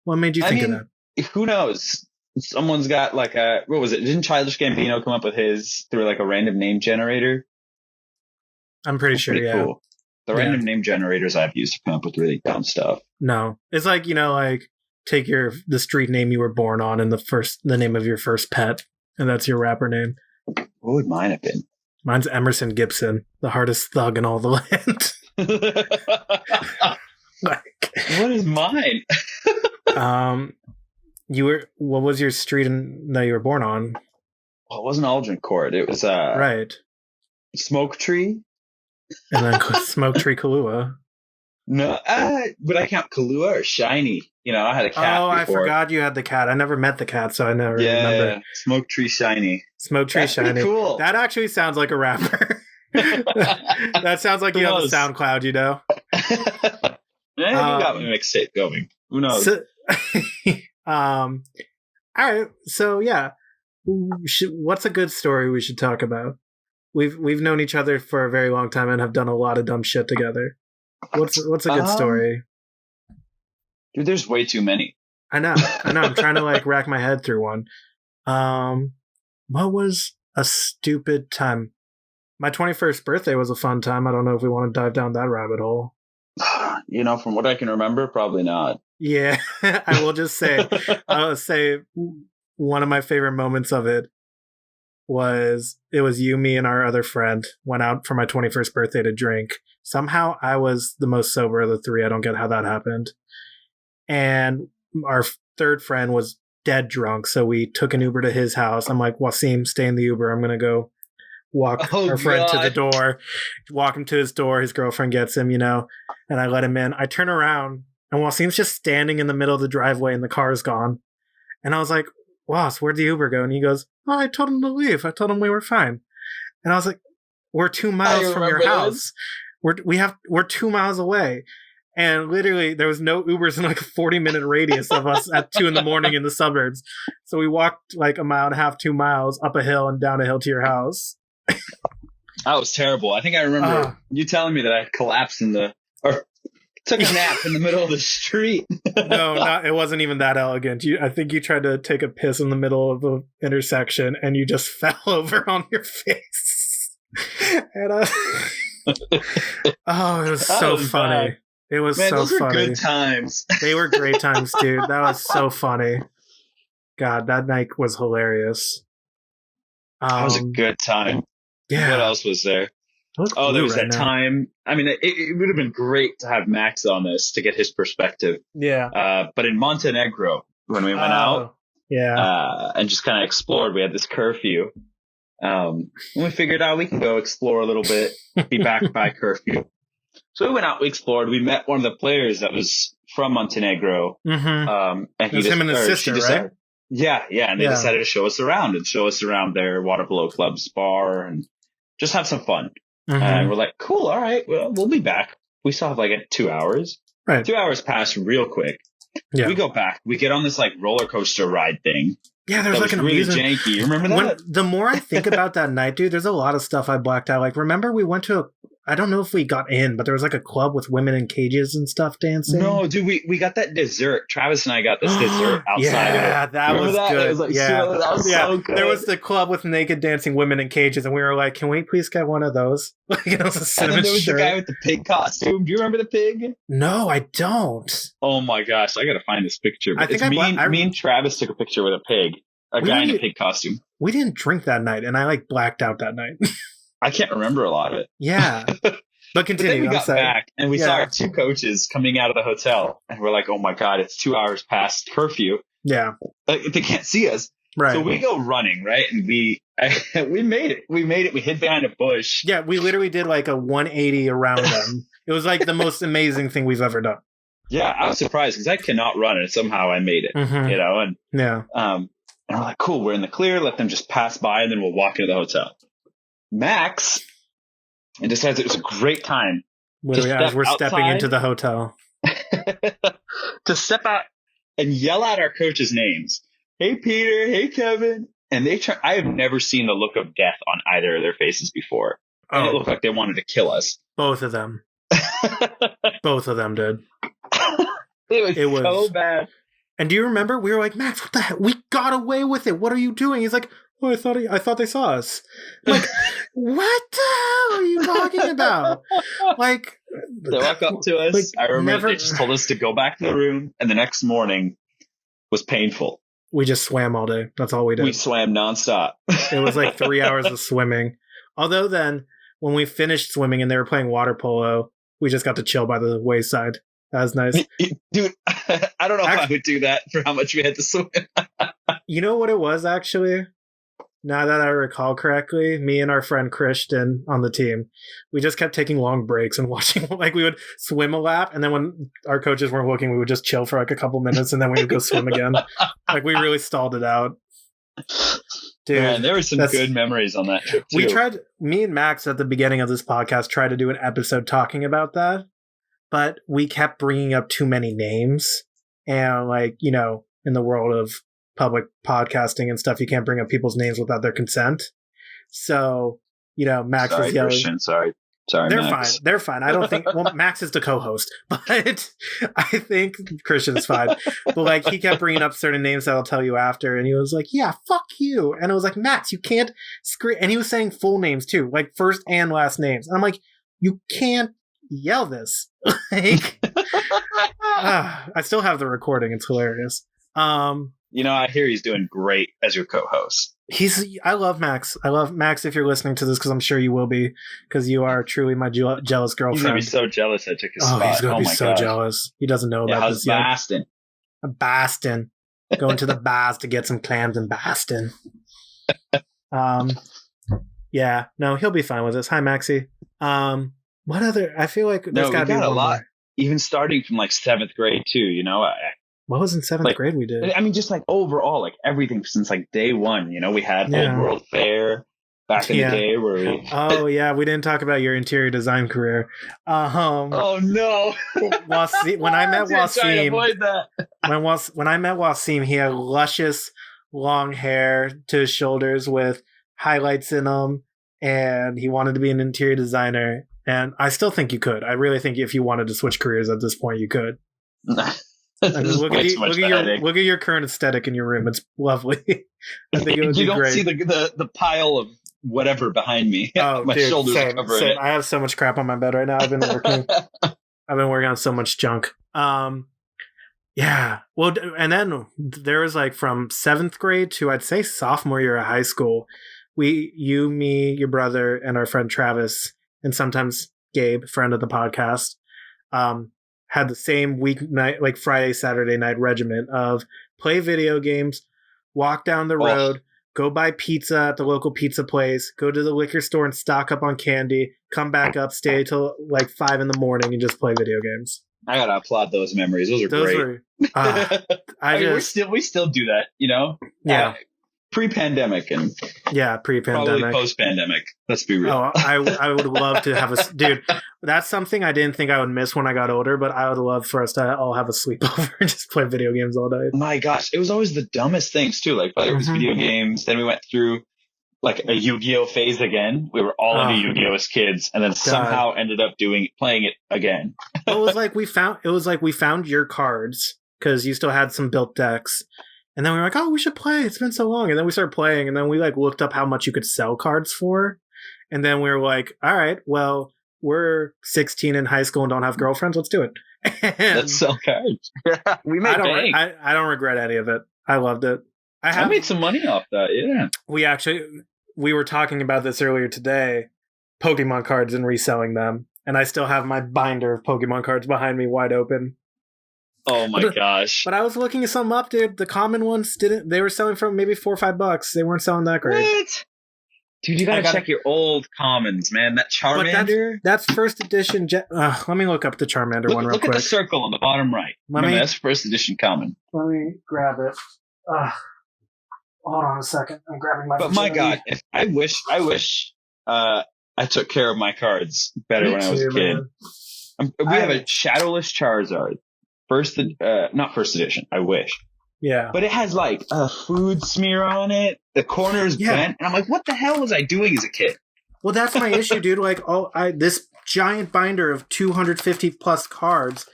made you think of that? Who knows? Someone's got like what was it? Didn't Childish Gambino come up with his through like a random name generator? I'm pretty sure, yeah. Cool. The random name generators I've used to come up with really dumb stuff. No. It's like, take the street name you were born on and the name of your first pet, and that's your rapper name. What would mine have been? Mine's Emerson Gibson, the hardest thug in all the land. What is mine? What was your street that you were born on? Well, it wasn't Aldrin Court. It was right. Smoke Tree. And then Smoke Tree Kahlua. No, but I count Kahlua or Shiny. I had a cat. Oh, before. I forgot you had the cat. I never met the cat, so I never remember. Smoke Tree Shiny. Smoke Tree That's Shiny. Cool. That actually sounds like a rapper. That sounds like you have a SoundCloud, Yeah, you got my mixtape going. Who knows? All right. So yeah, what's a good story we should talk about? We've known each other for a very long time and have done a lot of dumb shit together. What's a good story? Dude, there's way too many. I know. I'm trying to like rack my head through one. What was a stupid time? My 21st birthday was a fun time. I don't know if we want to dive down that rabbit hole. From what I can remember, probably not. Yeah, I will just say, one of my favorite moments of it was you, me, and our other friend went out for my 21st birthday to drink. Somehow I was the most sober of the three. I don't get how that happened. And our third friend was dead drunk. So we took an Uber to his house. I'm like, Wassim, stay in the Uber. I'm going to go walk our friend to the door, walk him to his door. His girlfriend gets him, and I let him in. I turn around and Wassim's just standing in the middle of the driveway and the car's gone. And I was like, Was, where'd the Uber go? And he goes, oh, I told him to leave. I told him we were fine. And I was like, we're 2 miles from your house. We're 2 miles away. And literally, there was no Ubers in like a 40-minute radius of us at 2 a.m. in the suburbs. So we walked like 1.5 miles, 2 miles up a hill and down a hill to your house. That was terrible. I think I remember you telling me that I collapsed or took a nap in the middle of the street. No, it wasn't even that elegant. I think you tried to take a piss in the middle of the intersection and you just fell over on your face. And it was so funny. Bad. It was so those funny. Were good times. They were great times, dude. That was so funny. God, that night was hilarious. That was a good time. Yeah. What else was there? There was that time. I mean, it would have been great to have Max on this to get his perspective. Yeah. But in Montenegro, when we went out, and just kind of explored, we had this curfew. And we figured out we can go explore a little bit, be back by curfew. So we went out, we explored. We met one of the players that was from Montenegro. Mm-hmm. And it was him and his sister, right? Yeah, yeah. And they Yeah. decided to show us around their water polo club's bar and just have some fun. And we're like, cool, all right, well, we'll be back. We still have like 2 hours. Right. 2 hours pass real quick. Yeah. We go back. We get on this like roller coaster ride thing. Yeah, there's like an really amusement. janky. You remember that? The more I think about that night, dude, there's a lot of stuff I blacked out. Like, remember we went to I don't know if we got in, but there was like a club with women in cages and stuff dancing. No, dude, we got that dessert. Travis and I got this dessert outside yeah, of it. that was good. It was like, yeah, that was so good. There was the club with naked dancing women in cages, and we were like, "Can we please get one of those?" Like, it was a cinnamon and then there was shirt. the guy with the pig costume. Do you remember the pig? No, I don't. Oh my gosh, I gotta find this picture. I think me and Travis took a picture with a pig, a guy in a pig costume. We didn't drink that night, and I like blacked out that night. I can't remember a lot of it. Yeah. But continue. But then we got back and we saw our two coaches coming out of the hotel, and we're like, "Oh my god, it's 2 hours past curfew. Yeah, they can't see us." Right. So we go running, right, and we made it. We made it. We hid behind a bush. Yeah, we literally did like a 180 around them. It was like the most amazing thing we've ever done. Yeah, I was surprised because I cannot run, and somehow I made it. You know, and and we're like, "Cool, we're in the clear. Let them just pass by, and then we'll walk into the hotel." Max. And decides it was a great time. Literally, as we're stepping into the hotel. To step out and yell out our coaches' names. Hey, Peter. Hey, Kevin. And I have never seen the look of death on either of their faces before. And it looked like they wanted to kill us. Both of them. Both of them did. It was so bad. And do you remember? We were like, Max, what the heck? We got away with it. What are you doing? He's like, oh, I thought they saw us. I'm like, what the hell are you talking about? Like, they walk up to us. Like, I remember they just told us to go back to the room, and the next morning was painful. We just swam all day. That's all we did. We swam nonstop. It was like 3 hours of swimming. Although then, when we finished swimming and they were playing water polo, we just got to chill by the wayside. That was nice. Dude, I don't know if I would do that for how much we had to swim. You know what it was, actually? Now that I recall correctly, me and our friend Christian on the team, we just kept taking long breaks and watching. Like, we would swim a lap, and then when our coaches weren't looking, we would just chill for like a couple minutes, and then we would go swim again. Like, we really stalled it out. Dude, man, there were some good memories on that trip too. Me and Max at the beginning of this podcast tried to do an episode talking about that, but we kept bringing up too many names. And like, you know, in the world of public podcasting and stuff, you can't bring up people's names without their consent. So, you know, Max was yelling. Christian, sorry, they're Max. fine. They're fine. I don't think. Well, Max is the co-host, but I think Christian's fine. But like, he kept bringing up certain names that I'll tell you after, and he was like, "Yeah, fuck you," and I was like, "Max, you can't scream." And he was saying full names too, like first and last names. And I'm like, "You can't yell this." Like, I still have the recording. It's hilarious. You know, I hear he's doing great as your co-host. I love Max. I love Max if you're listening to this, because I'm sure you will be, because you are truly my jealous girlfriend. He's going to be so jealous I took his spot. He's going to be so jealous. He doesn't know about this yet. Baston? Baston. Going to the Bas to get some clams in Baston. Yeah. No, he'll be fine with this. Hi, Maxie. What other? I feel like there's got to be a lot. More. Even starting from like 7th grade too, you know? What was in 7th grade we did? I mean, just like overall, like everything since like day one, you know, we had Old World Fair back in the day where we... Oh, yeah. We didn't talk about your interior design career. Oh, no. When I met Wassim... avoid that. When I met Wassim, he had luscious long hair to his shoulders with highlights in them, and he wanted to be an interior designer. And I still think you could. I really think if you wanted to switch careers at this point, you could. I mean, look at your current aesthetic in your room. It's lovely. I think it would be great. You don't see the pile of whatever behind me. Oh, my dude, shoulders are covering it. I have so much crap on my bed right now. I've been working on so much junk. Yeah. Well, and then there was like from 7th grade to I'd say sophomore year of high school. You, me, your brother, and our friend Travis, and sometimes Gabe, friend of the podcast, had the same weeknight, like Friday, Saturday night regiment of play video games, walk down the road, go buy pizza at the local pizza place, go to the liquor store and stock up on candy, come back up, stay till like 5 a.m. and just play video games. I gotta applaud those memories. Those are Those great. were. I mean, just we still do that, you know. yeah. Pre-pandemic and Yeah, probably pre-pandemic. post-pandemic. Let's be real. Oh, I would love to have a dude. That's something I didn't think I would miss when I got older, but I would love for us to all have a sleepover and just play video games all night. My gosh, it was always the dumbest things too. Like whether it was video games, then we went through like a Yu-Gi-Oh phase again. We were all into Yu-Gi-Oh as kids, and then somehow ended up playing it again. It was like we found your cards because you still had some built decks. And then we were like, oh, we should play. It's been so long. And then we started playing. And then we like looked up how much you could sell cards for. And then we were like, all right, well, we're 16 in high school and don't have girlfriends. Let's do it. Let's sell cards. We made bank. I don't regret any of it. I loved it. I made some money off that. Yeah. We were talking about this earlier today, Pokemon cards and reselling them. And I still have my binder of Pokemon cards behind me wide open. Oh my gosh. But I was looking some up, dude. The common ones they were selling for maybe $4 or $5. They weren't selling that great. What? Dude, you gotta check your old commons, man. That Charmander. That's first edition. Let me look up the Charmander one real quick. Look at the circle on the bottom right. That's first edition common. Let me grab it. Hold on a second. I'm grabbing my. But my God, I wish I took care of my cards better when I was a kid. We have a Shadowless Charizard. Not first edition. I wish. Yeah. But it has like a food smear on it. The corner's bent, and I'm like, what the hell was I doing as a kid? Well, that's my issue, dude. Like, this giant binder of 250 plus cards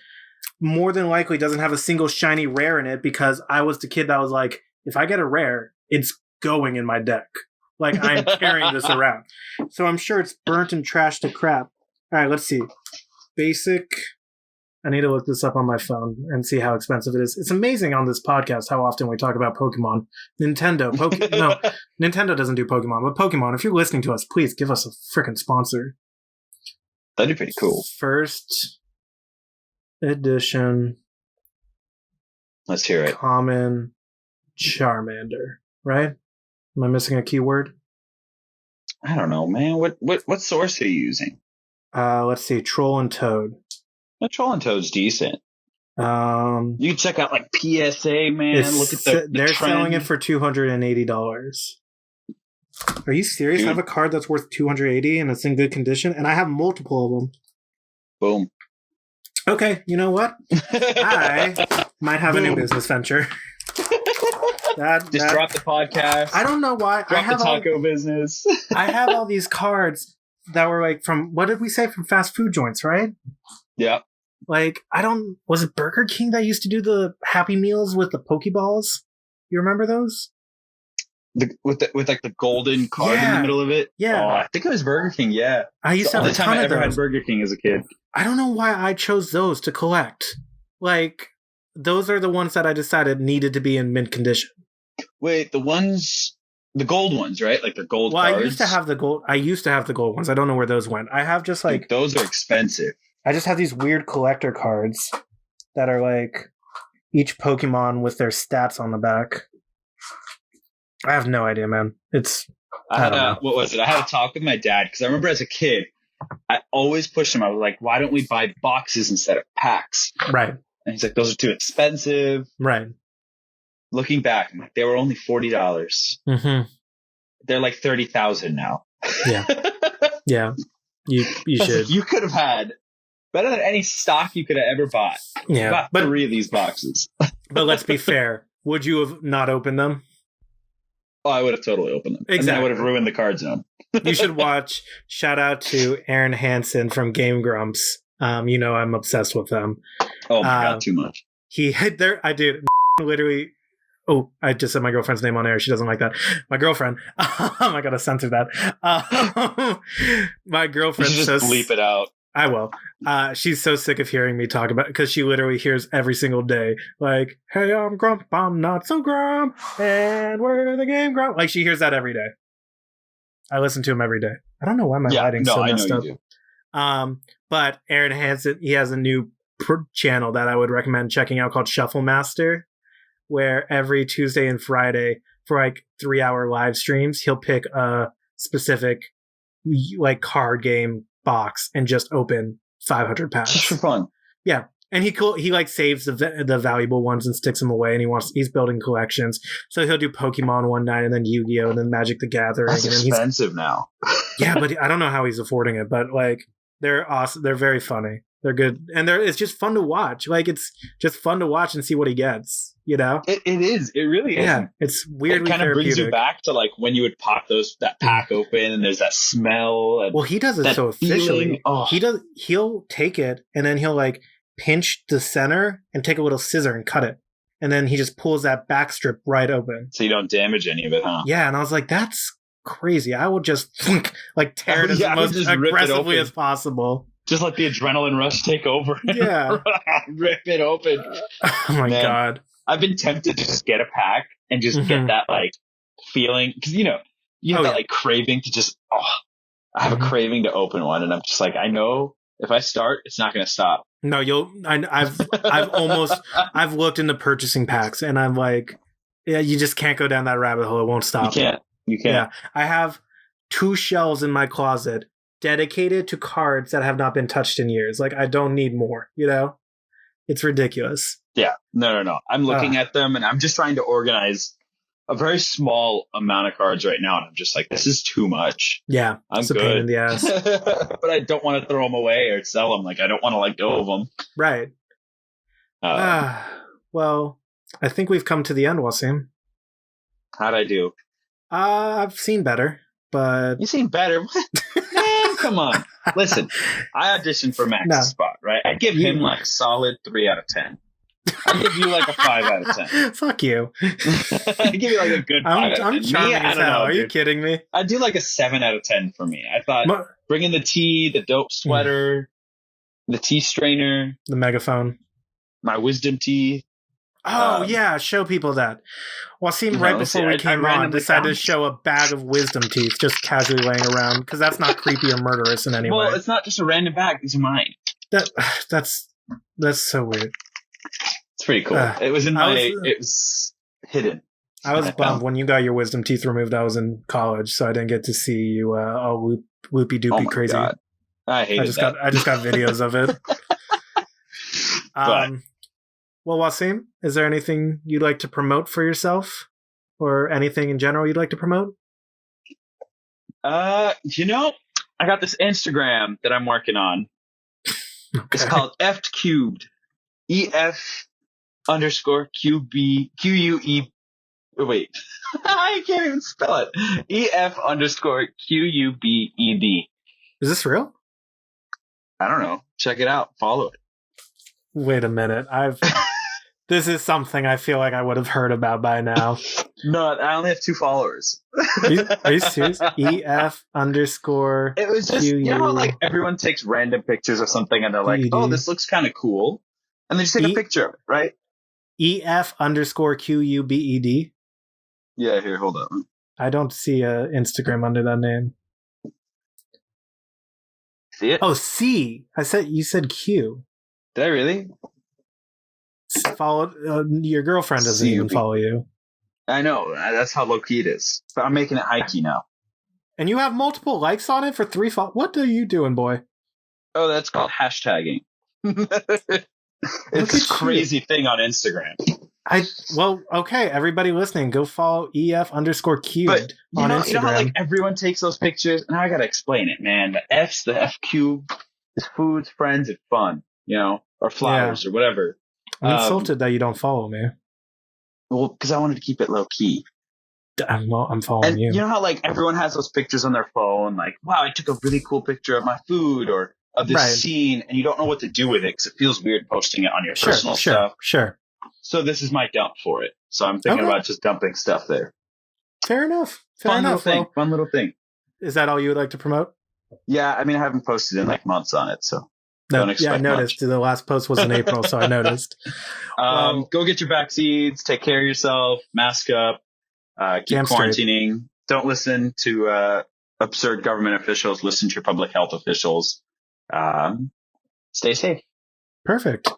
more than likely doesn't have a single shiny rare in it because I was the kid that was like, if I get a rare, it's going in my deck. Like, I'm carrying this around. So I'm sure it's burnt and trashed to crap. All right, let's see. Basic. I need to look this up on my phone and see how expensive it is. It's amazing on this podcast how often we talk about Pokemon. Nintendo doesn't do Pokemon, but Pokemon, if you're listening to us, please give us a freaking sponsor. That'd be pretty cool. First edition. Let's hear it. Common Charmander, right? Am I missing a keyword? I don't know, man. What source are you using? Let's see. Troll and Toad. Troll and Toad's decent. You can check out like PSA, man. Look at they're trend. selling it for $280. Are you serious? Dude. I have a card that's worth $280 and it's in good condition, and I have multiple of them. Boom. Okay, you know what? I might have a new business venture. Drop the podcast. I don't know why. Drop the taco business. I have all these cards that were like from, what did we say? From fast food joints, right? Yeah. Like, was it Burger King that used to do the Happy Meals with the Pokeballs? You remember those? With like the golden card in the middle of it? Yeah. Oh, I think it was Burger King, yeah. I used to have a ton of those. I ever had Burger King as a kid. I don't know why I chose those to collect. Like, those are the ones that I decided needed to be in mint condition. Wait, the gold ones, right? Like they're gold cards? I used to have the gold ones. I don't know where those went. I have just like... Dude, those are expensive. I just have these weird collector cards that are like each Pokemon with their stats on the back. I have no idea, man. What was it? I had a talk with my dad because I remember as a kid, I always pushed him. I was like, why don't we buy boxes instead of packs? Right. And he's like, those are too expensive. Right. Looking back, I'm like, they were only $40. Mm-hmm. They're like $30,000 now. Yeah. Yeah. You should. You could have had better than any stock you could have ever bought. Yeah. But 3 of these boxes. But let's be fair. Would you have not opened them? Oh, I would have totally opened them. Exactly. And then I would have ruined the card zone. You should watch. Shout out to Aaron Hansen from Game Grumps. You know I'm obsessed with them. Oh my God, too much. I did literally. Oh, I just said my girlfriend's name on air. She doesn't like that. My girlfriend. I gotta censor that. My girlfriend. You should just bleep it out. I will. She's so sick of hearing me talk about it because she literally hears every single day, like, "Hey, I'm Grump, I'm not so Grump, and we're the Game Grump." Like, she hears that every day. I listen to him every day. I don't know why my lighting's so messed up. You do. But Aaron Hansen, he has a new channel that I would recommend checking out called Shuffle Master, where every Tuesday and Friday for like 3-hour live streams, he'll pick a specific like card game box and just open 500 packs. Just for fun. Yeah. And he like saves the valuable ones and sticks them away, and he's building collections. So he'll do Pokemon one night, and then Yu-Gi-Oh, and then Magic the Gathering. That's and then expensive now. Yeah, but I don't know how he's affording it. But like, they're awesome. They're very funny. They're good, and it's just fun to watch. Like, it's just fun to watch and see what he gets. You know, it is. It really is. Yeah, it's weirdly It kind of brings you back to like when you would pop that pack open, and there's that smell. And well, he does it so efficiently. Oh. He'll take it, and then he'll like pinch the center and take a little scissor and cut it, and then he just pulls that back strip right open, so you don't damage any of it, huh? Yeah, and I was like, that's crazy. I would just like tear it as most aggressively as possible. Just let the adrenaline rush take over. Yeah. Rip it open. Oh my God. I've been tempted to just get a pack and just get that like feeling. Because, you have that like craving to just, I have a craving to open one. And I'm just like, I know if I start, it's not going to stop. No, I've looked into purchasing packs and I'm like, yeah, you just can't go down that rabbit hole. It won't stop. You can't. Yeah. I have 2 shelves in my closet dedicated to cards that have not been touched in years. Like, I don't need more, It's ridiculous. Yeah. No. I'm looking at them and I'm just trying to organize a very small amount of cards right now. And I'm just like, this is too much. Yeah. It's a pain in the ass. But I don't want to throw them away or sell them. Like, I don't want to let go of them. Right. Well, I think we've come to the end, Wassim. How'd I do? I've seen better, but... You seen better? Man, come on. Listen, I auditioned for Max's spot, right? I give him like a solid 3 out of 10. I give you like a 5 out of 10. Fuck you. I give you like a good 5 out of 10. I'm charming as hell. Are you kidding me? I do like a 7 out of 10 for me. I thought bringing the tea, the dope sweater, the tea strainer, the megaphone, my wisdom tea. Oh, yeah, show people that. Wassim, right before we came on, decided to show a bag of wisdom teeth just casually laying around, because that's not creepy or murderous in any way. Well, it's not just a random bag. These are mine. That's so weird. It's pretty cool. It was in it was hidden. I was bummed when you got your wisdom teeth removed. I was in college, so I didn't get to see you all loopy-doopy crazy. God. I hated that. I just got videos of it. Well, Wassim, is there anything you'd like to promote for yourself? Or anything in general you'd like to promote? I got this Instagram that I'm working on. Okay. It's called F Cubed. EF_QUE. Wait. I can't even spell it. EF_QUBED. Is this real? I don't know. Check it out. Follow it. Wait a minute. This is something I feel like I would have heard about by now. No, I only have 2 followers. Are you serious? EF_. It was just, how like everyone takes random pictures of something and they're like, oh, this looks kind of cool. And they just take a picture of it, right? EF_QUBED. Yeah, here, hold on. I don't see a Instagram under that name. See it? Oh, C. You said Q. Did I really? Followed your girlfriend doesn't even follow you. I know. That's how low key it is. But I'm making it high key now. And you have multiple likes on it for 3 What are you doing, boy? Oh, that's called hashtagging. It's a crazy thing on Instagram. Okay, everybody listening, go follow EF_cubed on Instagram. You know how like everyone takes those pictures? Now I gotta explain it, man. The F's, the F cube, is foods, friends, and fun, or flowers or whatever. I'm insulted that you don't follow me. Well, because I wanted to keep it low key. I'm following you. You know how like everyone has those pictures on their phone, like, wow, I took a really cool picture of my food or of this scene, and you don't know what to do with it because it feels weird posting it on your personal stuff. Sure. So this is my dump for it. So I'm thinking about just dumping stuff there. Fair enough. Fun little thing. Is that all you would like to promote? Yeah, I mean, I haven't posted in like months on it, so. Don't expect I noticed. Much. The last post was in April, so I noticed. Go get your vaccines. Take care of yourself. Mask up. Keep quarantining. Straight. Don't listen to absurd government officials. Listen to your public health officials. Stay safe. Perfect.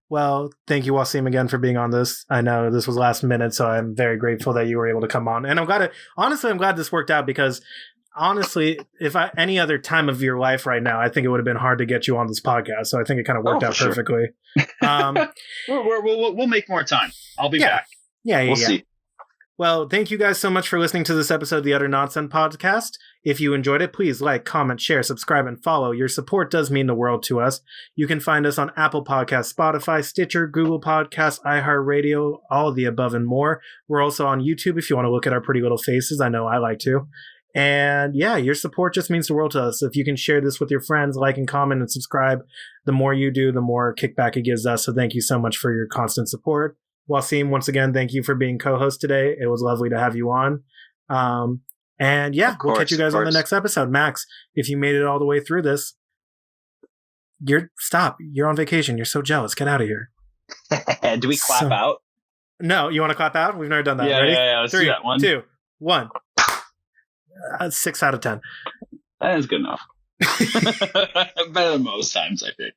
Well, thank you, Wassim, again for being on this. I know this was last minute, so I'm very grateful that you were able to come on. And I'm glad this worked out because honestly, if any other time of your life right now, I think it would have been hard to get you on this podcast. So I think it kind of worked out perfectly. We'll make more time. I'll be back. Yeah, we'll see. Well, thank you guys so much for listening to this episode of the Utter Nonsense Podcast. If you enjoyed it, please like, comment, share, subscribe, and follow. Your support does mean the world to us. You can find us on Apple Podcasts, Spotify, Stitcher, Google Podcasts, iHeartRadio, all of the above and more. We're also on YouTube if you want to look at our pretty little faces. I know I like to. And yeah, your support just means the world to us. If you can share this with your friends, like and comment and subscribe, the more you do, the more kickback it gives us. So thank you so much for your constant support. Wassim, once again, thank you for being co-host today. It was lovely to have you on. And yeah, we'll catch you guys on the next episode. Max, if you made it all the way through this, you're on vacation. You're so jealous. Get out of here. Do we clap out? No, you want to clap out? We've never done that. Yeah, Ready? Yeah. Let's 3, do that. 1, 2, 1. 6 out of 10. That is good enough. Better than most times, I think.